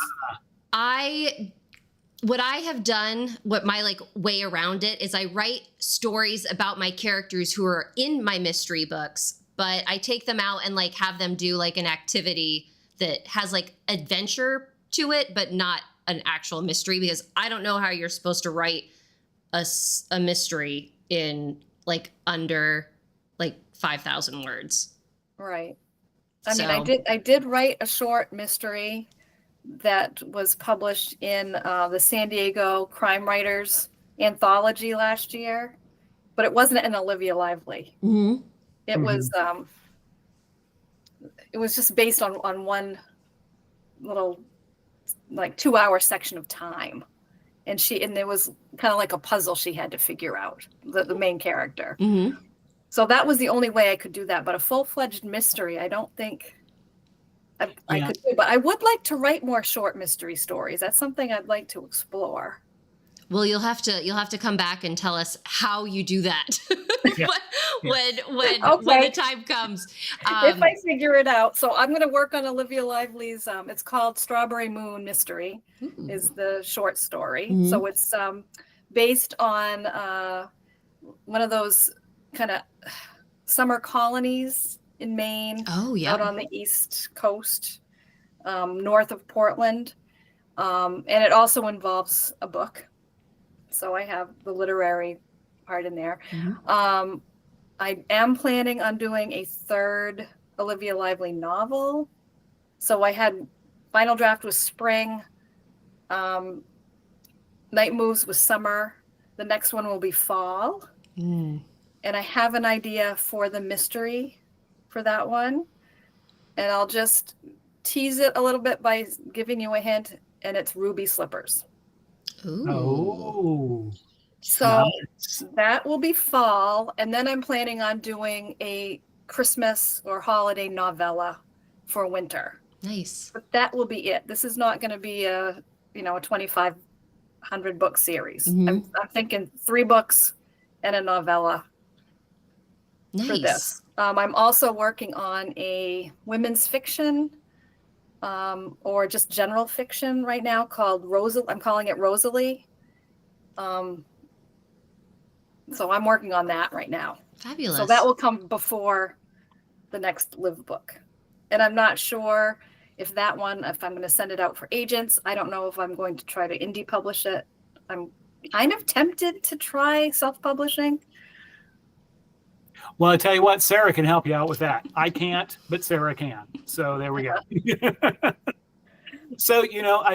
What I have done, what my like way around it is I write stories about my characters who are in my mystery books, but I take them out and like have them do like an activity that has like adventure to it, but not an actual mystery, because I don't know how you're supposed to write a mystery in like under like 5,000 words. Right. Mean, I did write a short mystery that was published in the San Diego Crime Writers Anthology last year, but it wasn't an Olivia Lively. It was just based on one little like 2-hour section of time, and there was kind of like a puzzle she had to figure out, the main character. So that was the only way I could do that. But a full-fledged mystery, I don't think I could do. But I would like to write more short mystery stories. That's something I'd like to explore. Well, you'll have to come back and tell us how you do that when the time comes. If I figure it out. So I'm going to work on Olivia Lively's. It's called Strawberry Moon Mystery. Is the short story. Mm-hmm. So it's based on one of those kind of summer colonies in Maine. Oh yeah, out on the East Coast, north of Portland, and it also involves a book. So I have the literary part in there. Mm-hmm. I am planning on doing a third Olivia Lively novel. So I had final draft was spring. Night Moves was summer. The next one will be fall. And I have an idea for the mystery for that one. And I'll just tease it a little bit by giving you a hint, and it's Ruby Slippers. Ooh. Oh. So that will be fall. And then I'm planning on doing a Christmas or holiday novella for winter. Nice. But that will be it. This is not going to be a 2,500 book series. Mm-hmm. I'm thinking 3 books and a novella for this. I'm also working on a women's fiction or just general fiction right now called Rosalie. I'm calling it Rosalie. So I'm working on that right now. Fabulous. So that will come before the next Live book. And I'm not sure if I'm going to send it out for agents. I don't know if I'm going to try to indie publish it. I'm kind of tempted to try self-publishing. Well, I tell you what, Sarah can help you out with that. I can't, but Sarah can. So there we go. So,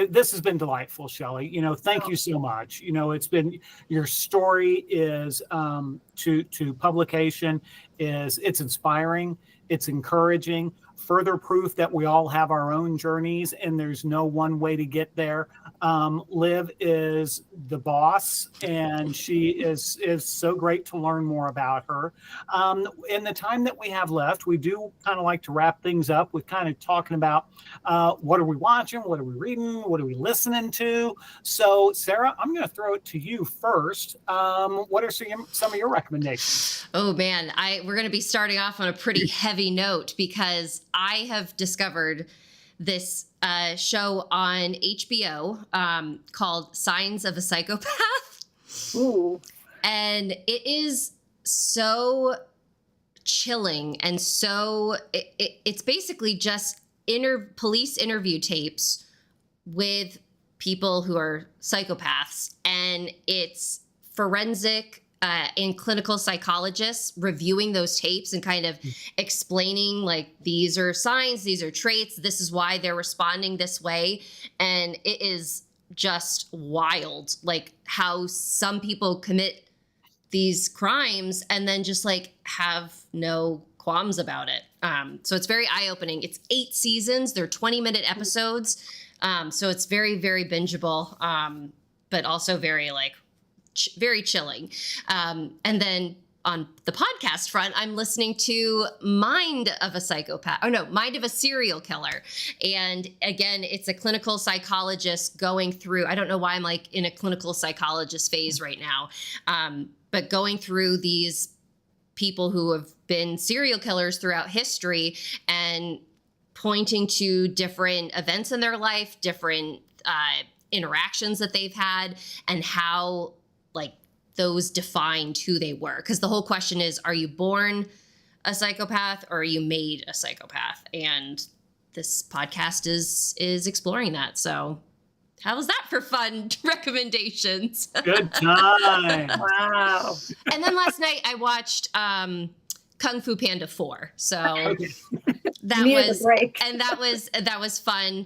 this has been delightful, Shelley. Thank you so much. It's been, your story is to publication it's inspiring. It's encouraging. Further proof that we all have our own journeys and there's no one way to get there. Liv is the boss, and she is so great to learn more about her. In the time that we have left, we do kind of like to wrap things up with kind of talking about what are we watching, what are we reading, what are we listening to. So, Sarah, I'm going to throw it to you first. What are some of your recommendations? Oh man, we're going to be starting off on a pretty heavy note because I have discovered this show on HBO called Signs of a Psychopath. Ooh. And it is so chilling. And so it's basically just police interview tapes with people who are psychopaths. And it's forensic and clinical psychologists reviewing those tapes and kind of explaining, like, these are signs, these are traits, this is why they're responding this way. And it is just wild, like, how some people commit these crimes and then just like have no qualms about it. So it's very eye-opening. It's 8 seasons. They're 20-minute episodes. So it's very, very bingeable, but also very very chilling. And then on the podcast front, I'm listening to Mind of a Serial Killer. And again, it's a clinical psychologist going through, I don't know why I'm like in a clinical psychologist phase right now, but going through these people who have been serial killers throughout history and pointing to different events in their life, different interactions that they've had, and how those defined who they were. Because the whole question is, are you born a psychopath or are you made a psychopath? And this podcast is exploring that. So how was that for fun recommendations? Good time. Wow. And then last night I watched Kung Fu Panda 4. So that was fun.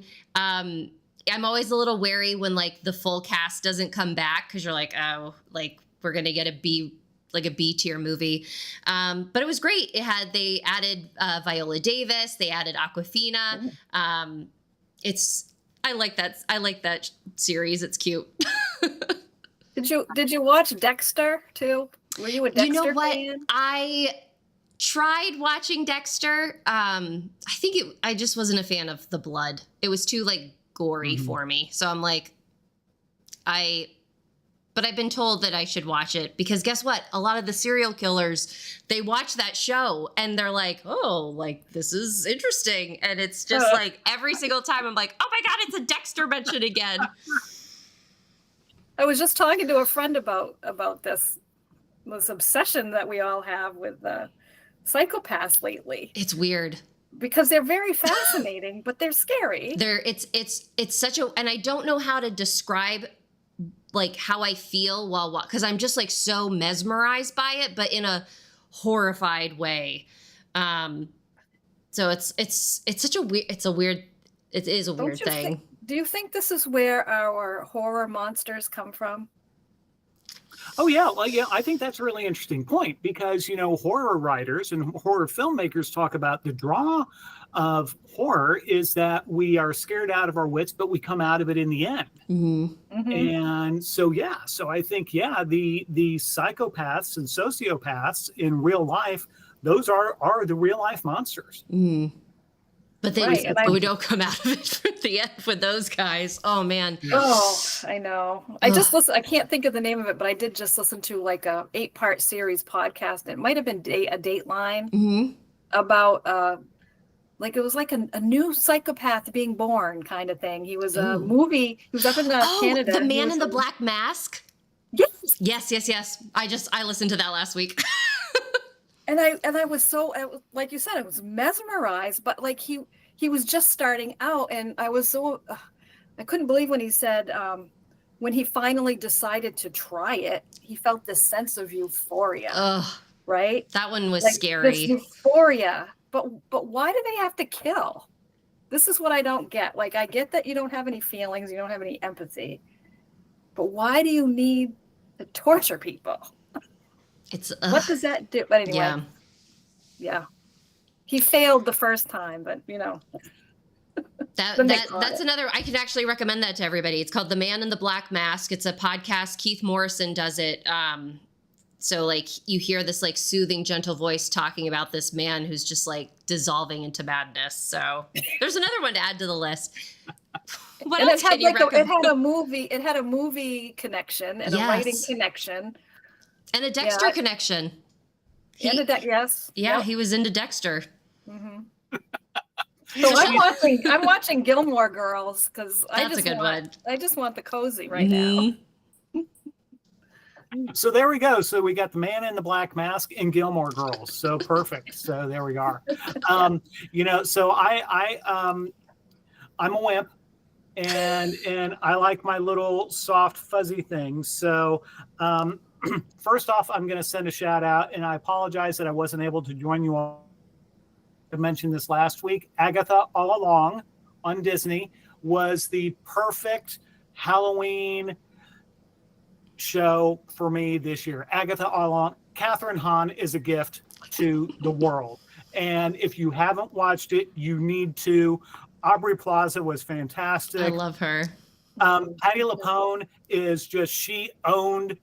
I'm always a little wary when the full cast doesn't come back, because you're like, oh, we're gonna get a B tier movie. But it was great. They added Viola Davis. They added Awkwafina. I like that series. It's cute. Did you watch Dexter too? Were you a Dexter You know what? fan? tried watching Dexter. I just wasn't a fan of the blood. It was too like gory for me. So I'm like, but I've been told that I should watch it because guess what? A lot of the serial killers, they watch that show and they're like, oh, like this is interesting. And it's just like every single time I'm like, oh my God, it's a Dexter mention again. I was just talking to a friend about this obsession that we all have with psychopaths lately. It's weird. Because they're very fascinating, but they're scary. It's such a, and I don't know how to describe like how I feel while, because I'm just like so mesmerized by it, but in a horrified way. So it's such a weird, it is a weird thing. Do you think this is where our horror monsters come from? Oh, yeah. Well, yeah, I think that's a really interesting point because, horror writers and horror filmmakers talk about the draw of horror is that we are scared out of our wits, but we come out of it in the end. And so, so I think, the psychopaths and sociopaths in real life, those are the real life monsters. But we don't come out of it at the end with those guys. Oh man. Oh, I know. I just listened. I can't think of the name of it, but I did just listen to like a 8-part series podcast. It might have been a Dateline about like it was like a new psychopath being born kind of thing. He was a movie. He was up in Canada. The Man in the Black Mask. Yes. I listened to that last week. And I was so, like you said, I was mesmerized, but like he was just starting out, and I was so, I couldn't believe when he said, when he finally decided to try it, he felt this sense of euphoria, right? That one was like scary. This euphoria, but why do they have to kill? This is what I don't get. Like, I get that you don't have any feelings, you don't have any empathy, but why do you need to torture people? It's what does that do? But anyway, yeah. He failed the first time, but that's another. I can actually recommend that to everybody. It's called The Man in the Black Mask. It's a podcast. Keith Morrison does it. So like you hear this like soothing, gentle voice talking about this man who's just like dissolving into madness. So there's another one to add to the list. What else can you recommend? It had a movie connection and a writing connection. And a Dexter connection. Yep. He was into Dexter. So I'm watching Gilmore Girls because I just want the cozy right now. So there we go. So we got The Man in the Black Mask and Gilmore Girls. So perfect. So there we are. So I'm a wimp. And I like my little soft fuzzy things. So first off, I'm going to send a shout out, and I apologize that I wasn't able to join you all. I mentioned this last week. Agatha All Along on Disney was the perfect Halloween show for me this year. Agatha All Along. Catherine Hahn is a gift to the world. And if you haven't watched it, you need to. Aubrey Plaza was fantastic. I love her. Patti LuPone is she owned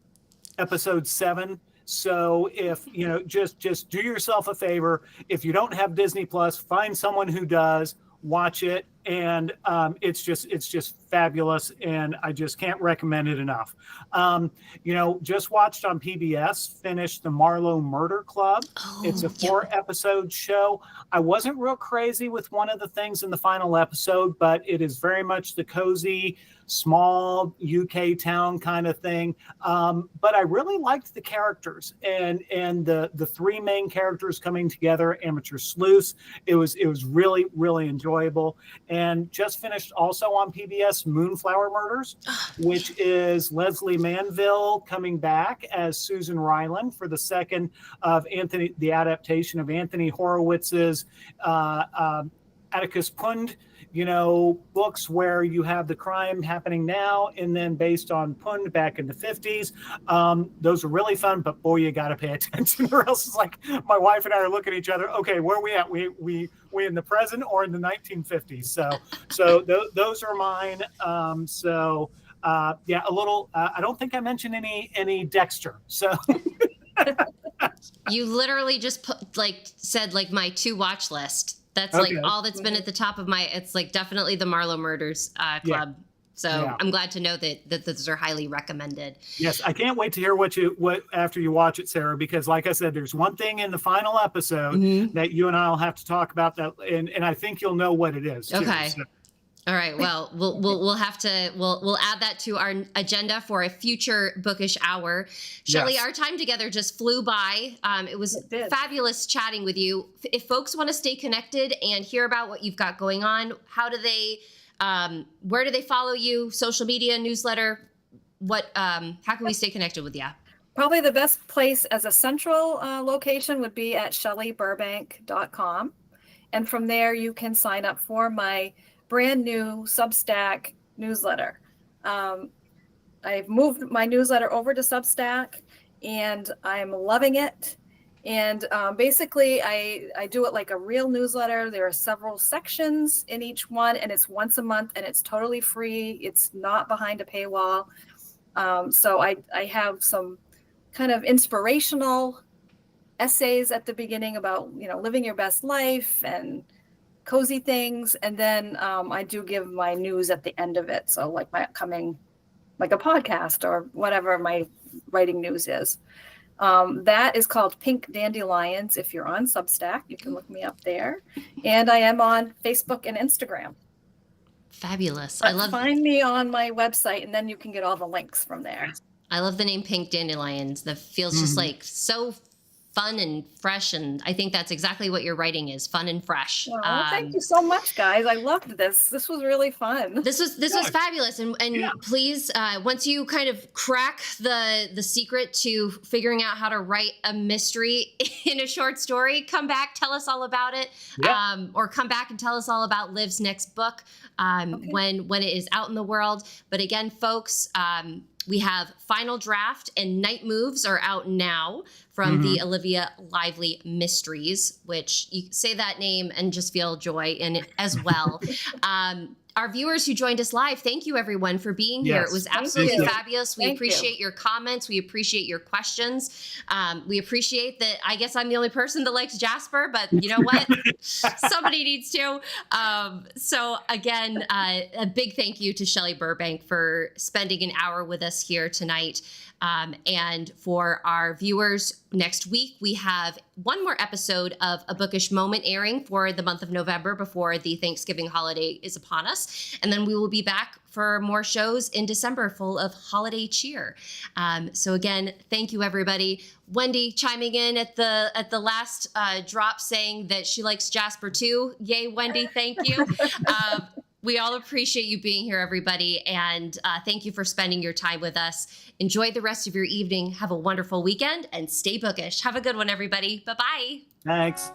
episode 7. So if just do yourself a favor. If you don't have Disney Plus, find someone who does, watch it, and it's just fabulous, and I just can't recommend it enough. Just watched on PBS, finished the Marlowe Murder Club. It's a 4-episode show. I wasn't real crazy with one of the things in the final episode, but it is very much the cozy, small UK town kind of thing. But I really liked the characters and the 3 main characters coming together. Amateur sleuths. It was really, really enjoyable. And just finished also on PBS Moonflower Murders, which is Leslie Manville coming back as Susan Ryland for the second of the adaptation of Anthony Horowitz's Atticus Pund, books where you have the crime happening now and then based on Pund back in the 50s. Those are really fun, but boy, you got to pay attention or else it's like my wife and I are looking at each other. Okay, where are we at? We in the present or in the 1950s? So those are mine. A little, I don't think I mentioned any Dexter. So You literally just said my to watch list. That's Okay. all that's been at the top of my. It's definitely the Marlowe Murders Club. Yeah. So Yeah. I'm glad to know that those are highly recommended. Yes, I can't wait to hear what after you watch it, Sarah, because like I said, there's one thing in the final episode that you and I'll have to talk about that, and I think you'll know what it is. Too, Okay. so. All right. Well, we'll have to we'll add that to our agenda for a future Bookish Hour. Shelley, Yes. our time together just flew by. It was did. fabulous chatting with you. If folks want to stay connected and hear about what you've got going on, how do they? Where do they follow you? Social media, newsletter? What? How can we stay connected with you? Probably the best place as a central location would be at shelleyburbank.com. And from there, you can sign up for my brand new Substack newsletter. I've moved my newsletter over to Substack and I'm loving it. And basically, I do it like a real newsletter. There are several sections in each one, and it's once a month, and it's totally free. It's not behind a paywall. So I have some kind of inspirational essays at the beginning about, living your best life and cozy things. And then I do give my news at the end of it. So like my upcoming, like a podcast or whatever my writing news is. That is called Pink Dandelions. If you're on Substack, you can look me up there. And I am on Facebook and Instagram. Fabulous. But find me on my website, and then you can get all the links from there. I love the name Pink Dandelions. That feels just so fun and fresh, and I think that's exactly what your writing is, fun and fresh. Well, thank you so much, guys. I loved this. This was really fun. This was fabulous, and please, once you kind of crack the secret to figuring out how to write a mystery in a short story, come back, tell us all about it, or come back and tell us all about Liv's next book when it is out in the world. But again, folks, we have Final Draft and Night Moves are out now from the Olivia Lively Mysteries, which you say that name and just feel joy in it as well. Our viewers who joined us live, thank you everyone for being here. It was absolutely fabulous. We appreciate your comments. We appreciate your questions. We appreciate that. I guess I'm the only person that likes Jasper, but you know what? Somebody needs to. So again, a big thank you to Shelley Burbank for spending an hour with us here tonight. And for our viewers, next week, we have one more episode of A Bookish Moment airing for the month of November before the Thanksgiving holiday is upon us. And then we will be back for more shows in December full of holiday cheer. So again, thank you, everybody. Wendy chiming in at the last drop saying that she likes Jasper too. Yay, Wendy, thank you. We all appreciate you being here, everybody, and thank you for spending your time with us. Enjoy the rest of your evening. Have a wonderful weekend, and stay bookish. Have a good one, everybody. Bye-bye. Thanks.